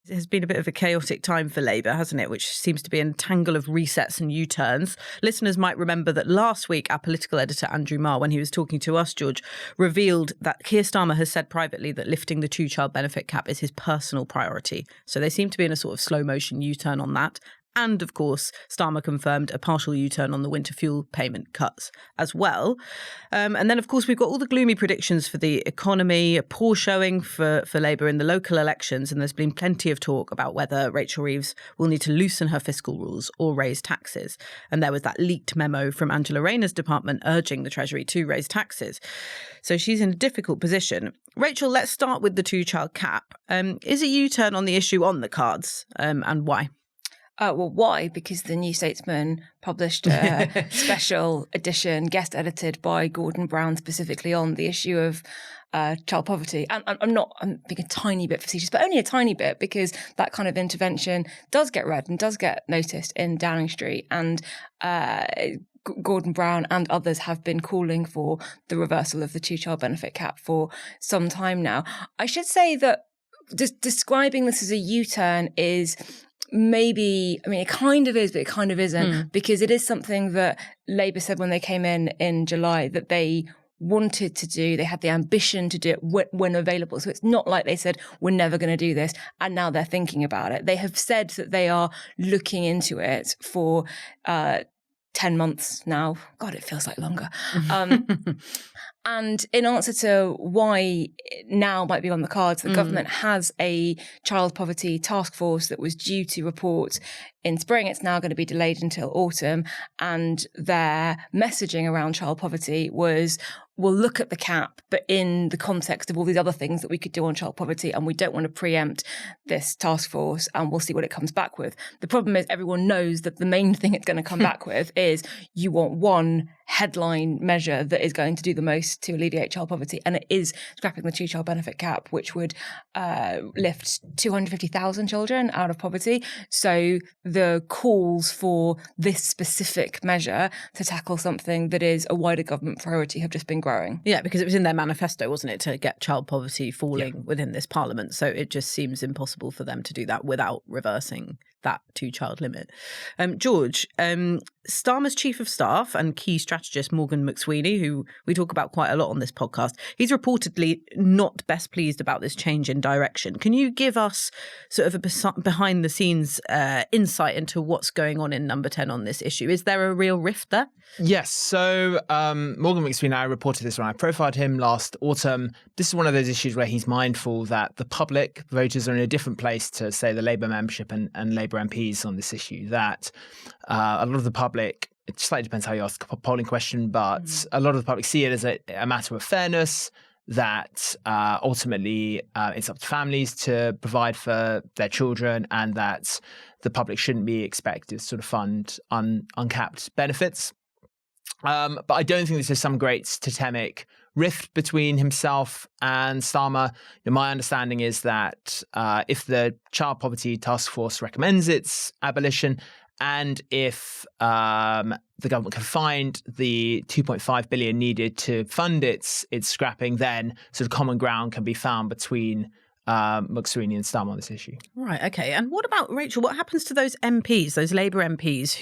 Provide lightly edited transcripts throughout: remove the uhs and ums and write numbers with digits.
has been a bit of a chaotic time for Labour, hasn't it? Which seems to be a tangle of resets and U-turns. Listeners might remember that last week, our political editor, Andrew Marr, when he was talking to us, George, revealed that Keir Starmer has said privately that lifting the two-child benefit cap is his personal priority. So they seem to be in a sort of slow motion U-turn on that. And, of course, Starmer confirmed a partial U-turn on the winter fuel payment cuts as well. And then, of course, we've got all the gloomy predictions for the economy, a poor showing for Labour in the local elections. And there's been plenty of talk about whether Rachel Reeves will need to loosen her fiscal rules or raise taxes. And there was that leaked memo from Angela Rayner's department urging the Treasury to raise taxes. So she's in a difficult position. Rachel, let's start with the two-child cap. Is a U-turn on the issue on the cards, and why? Well, why? Because the New Statesman published a special edition, guest edited by Gordon Brown, specifically on the issue of child poverty. And I'm being a tiny bit facetious, but only a tiny bit, because that kind of intervention does get read and does get noticed in Downing Street. And Gordon Brown and others have been calling for the reversal of the two-child benefit cap for some time now. I should say that describing this as a U-turn is maybe, I mean, it kind of is, but it kind of isn't, because it is something that Labour said when they came in July that they wanted to do. They had the ambition to do it when available. So it's not like they said, we're never going to do this, and now they're thinking about it. They have said that they are looking into it for 10 months now. God, it feels like longer. And in answer to why now might be on the cards, the government has a child poverty task force that was due to report in spring. It's now going to be delayed until autumn. And their messaging around child poverty was, we'll look at the cap, but in the context of all these other things that we could do on child poverty, and we don't want to preempt this task force, and we'll see what it comes back with. The problem is everyone knows that the main thing it's going to come back with is you want one headline measure that is going to do the most to alleviate child poverty, and it is scrapping the two-child benefit cap, which would lift 250,000 children out of poverty. So the calls for this specific measure to tackle something that is a wider government priority have just been growing. Yeah, because it was in their manifesto, wasn't it, to get child poverty falling within this parliament. So it just seems impossible for them to do that without reversing that two-child limit. George, Starmer's chief of staff and key strategist Morgan McSweeney, who we talk about quite a lot on this podcast, he's reportedly not best pleased about this change in direction. Can you give us sort of a behind-the-scenes insight into what's going on in Number 10 on this issue? Is there a real rift there? Yes. So Morgan McSweeney, I reported this when I profiled him last autumn. This is one of those issues where he's mindful that the public voters are in a different place to, say, the Labour membership and Labour MPs on this issue, that a lot of the public, it slightly depends how you ask a polling question, but a lot of the public see it as a matter of fairness, that ultimately it's up to families to provide for their children, and that the public shouldn't be expected to sort of fund uncapped benefits. But I don't think this is some great totemic rift between himself and Starmer. My understanding is that if the Child Poverty Task Force recommends its abolition, and if the government can find the 2.5 billion needed to fund its scrapping, then sort of common ground can be found between McSweeney and Starmer on this issue. Right, okay. And what about, Rachel, what happens to those MPs, those Labour MPs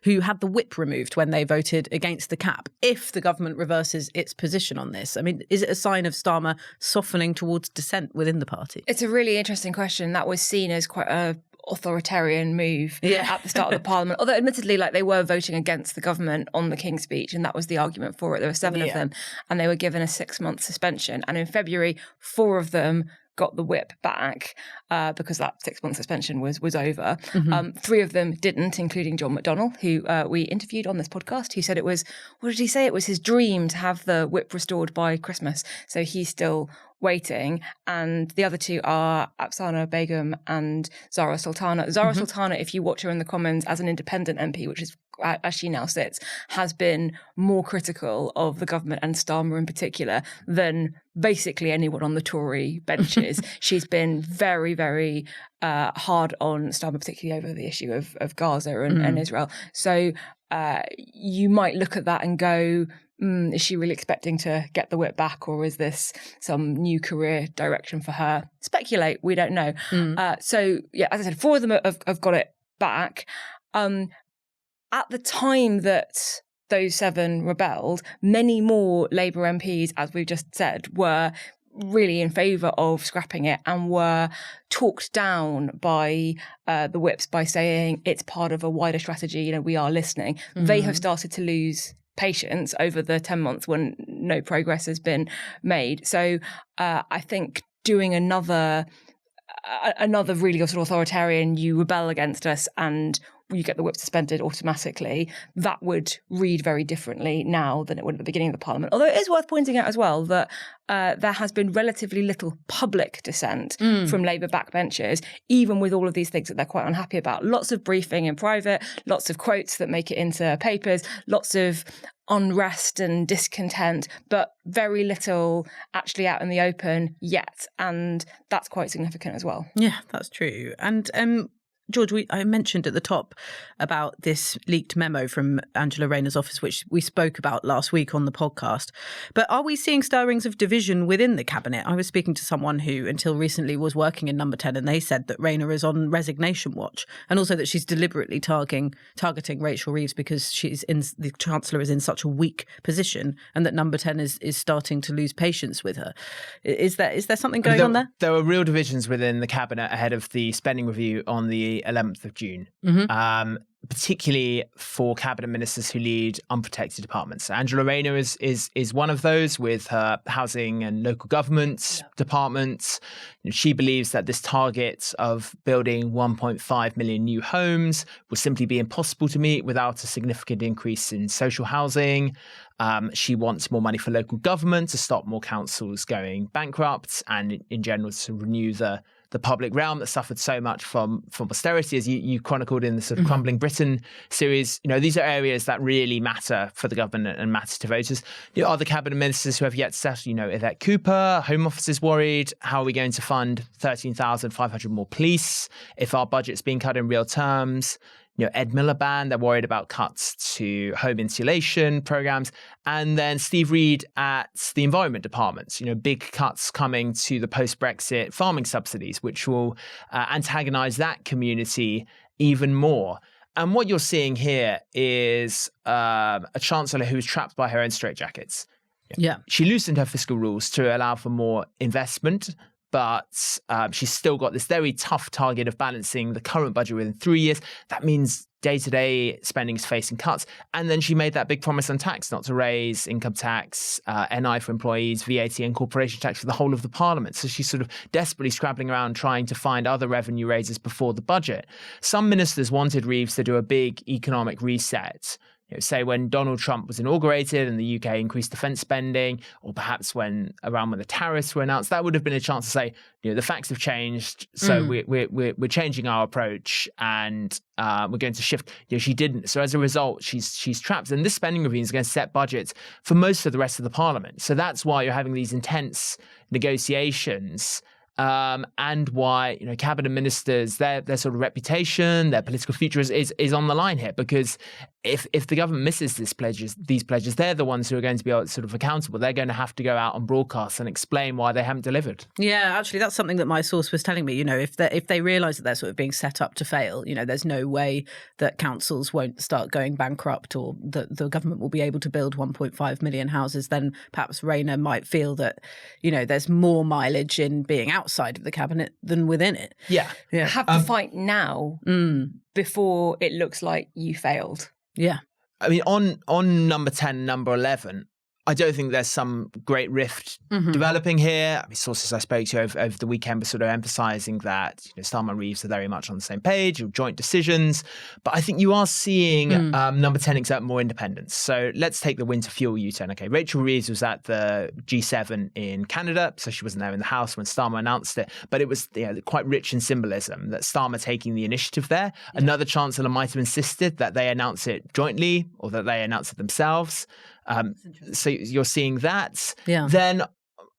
who had the whip removed when they voted against the cap, if the government reverses its position on this? I mean, is it a sign of Starmer softening towards dissent within the party? It's a really interesting question. That was seen as quite a authoritarian move at the start of the parliament, although admittedly, like, they were voting against the government on the King's Speech, and that was the argument for it. There were 7 of them, and they were given a 6-month suspension, and in February 4 of them got the whip back because that 6-month suspension was over. 3 of them didn't, including John McDonnell, who we interviewed on this podcast, who said it was, what did he say? It was his dream to have the whip restored by Christmas. So he's still waiting. And the other 2 are Afsana Begum and Zara Sultana. Zara Sultana, if you watch her in the Commons as an independent MP, which is as she now sits, has been more critical of the government and Starmer in particular than basically anyone on the Tory benches. She's been very, very hard on Starmer, particularly over the issue of Gaza and Israel. So you might look at that and go, is she really expecting to get the whip back, or is this some new career direction for her? Speculate, we don't know. So, yeah, as I said, 4 of them have got it back. At the time that those 7 rebelled, many more Labour MPs, as we've just said, were really in favour of scrapping it and were talked down by the whips by saying it's part of a wider strategy, we are listening. They have started to lose patience over the 10 months when no progress has been made. So I think doing another really sort of authoritarian, you rebel against us and you get the whip suspended automatically, that would read very differently now than it would at the beginning of the Parliament. Although it is worth pointing out as well that there has been relatively little public dissent from Labour backbenchers, even with all of these things that they're quite unhappy about. Lots of briefing in private, lots of quotes that make it into papers, lots of unrest and discontent, but very little actually out in the open yet. And that's quite significant as well. Yeah, that's true. And George, I mentioned at the top about this leaked memo from Angela Rayner's office, which we spoke about last week on the podcast. But are we seeing stirrings of division within the cabinet? I was speaking to someone who until recently was working in Number 10, and they said that Rayner is on resignation watch, and also that she's deliberately targeting Rachel Reeves because the Chancellor is in such a weak position, and that Number 10 is starting to lose patience with her. Is there something going on there? There were real divisions within the cabinet ahead of the spending review on the 11th of June, particularly for cabinet ministers who lead unprotected departments. Angela Rayner is one of those with her housing and local government departments. She believes that this target of building 1.5 million new homes will simply be impossible to meet without a significant increase in social housing. She wants more money for local government to stop more councils going bankrupt and in general to renew the public realm that suffered so much from austerity, as you chronicled in the sort of Crumbling Britain series. These are areas that really matter for the government and matter to voters. Other cabinet ministers who have yet to settle, Yvette Cooper, Home Office is worried. How are we going to fund 13,500 more police if our budget's being cut in real terms? Ed Miliband, they're worried about cuts to home insulation programs. And then Steve Reed at the Environment Department, big cuts coming to the post-Brexit farming subsidies, which will antagonise that community even more. And what you're seeing here is a chancellor who is trapped by her own straitjackets. Yeah. She loosened her fiscal rules to allow for more investment, but she's still got this very tough target of balancing the current budget within 3 years. That means day-to-day spending is facing cuts. And then she made that big promise on tax, not to raise income tax, NI for employees, VAT and corporation tax for the whole of the Parliament. So she's sort of desperately scrabbling around trying to find other revenue raises before the budget. Some ministers wanted Reeves to do a big economic reset. Say when Donald Trump was inaugurated and the UK increased defence spending, or perhaps when the tariffs were announced, that would have been a chance to say, the facts have changed, so we're changing our approach and we're going to shift. She didn't, so as a result, she's trapped. And this spending review is going to set budgets for most of the rest of the Parliament. So that's why you're having these intense negotiations. And why cabinet ministers, their sort of reputation, their political future is on the line here, because if the government misses these pledges, they're the ones who are going to be sort of accountable. They're going to have to go out on broadcast and explain why they haven't delivered. Yeah, actually, that's something that my source was telling me. If they realise that they're sort of being set up to fail, there's no way that councils won't start going bankrupt or that the government will be able to build 1.5 million houses. Then perhaps Rayner might feel that there's more mileage in being outside of the cabinet than within it. Yeah. Have to fight now before it looks like you failed. Yeah. I mean, on number 10, number 11, I don't think there's some great rift developing here. I mean, sources I spoke to over the weekend were sort of emphasising that Starmer-Reeves are very much on the same page, joint decisions. But I think you are seeing number 10 exert more independence. So let's take the winter fuel U-turn. Okay, Rachel Reeves was at the G7 in Canada, so she wasn't there in the House when Starmer announced it. But it was quite rich in symbolism that Starmer taking the initiative there. Yeah. Another chancellor might have insisted that they announce it jointly or that they announce it themselves. So you're seeing that. Yeah. Then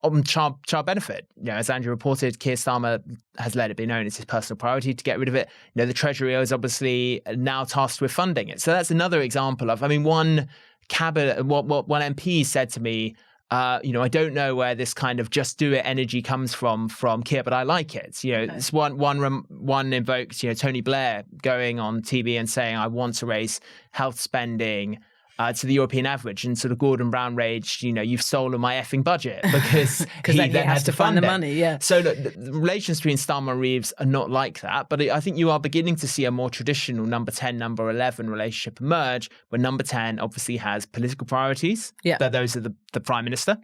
on child benefit, as Andrew reported, Keir Starmer has let it be known it's his personal priority to get rid of it. The Treasury is obviously now tasked with funding it. So that's another example of, one cabinet, what one MP said to me, I don't know where this kind of just do it energy comes from Keir, but I like it. It's one invokes, Tony Blair going on TV and saying, I want to raise health spending to the European average, and sort of Gordon Brown raged, you've stolen my effing budget, because he then has to fund the money. Yeah. So look, the relations between Starmer and Reeves are not like that, but I think you are beginning to see a more traditional number 10, number 11 relationship emerge, where number 10 obviously has political priorities. Yeah. Those are the Prime Minister.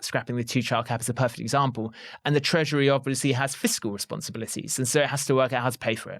Scrapping the two-child cap is a perfect example. And the Treasury obviously has fiscal responsibilities, and so it has to work out how to pay for it.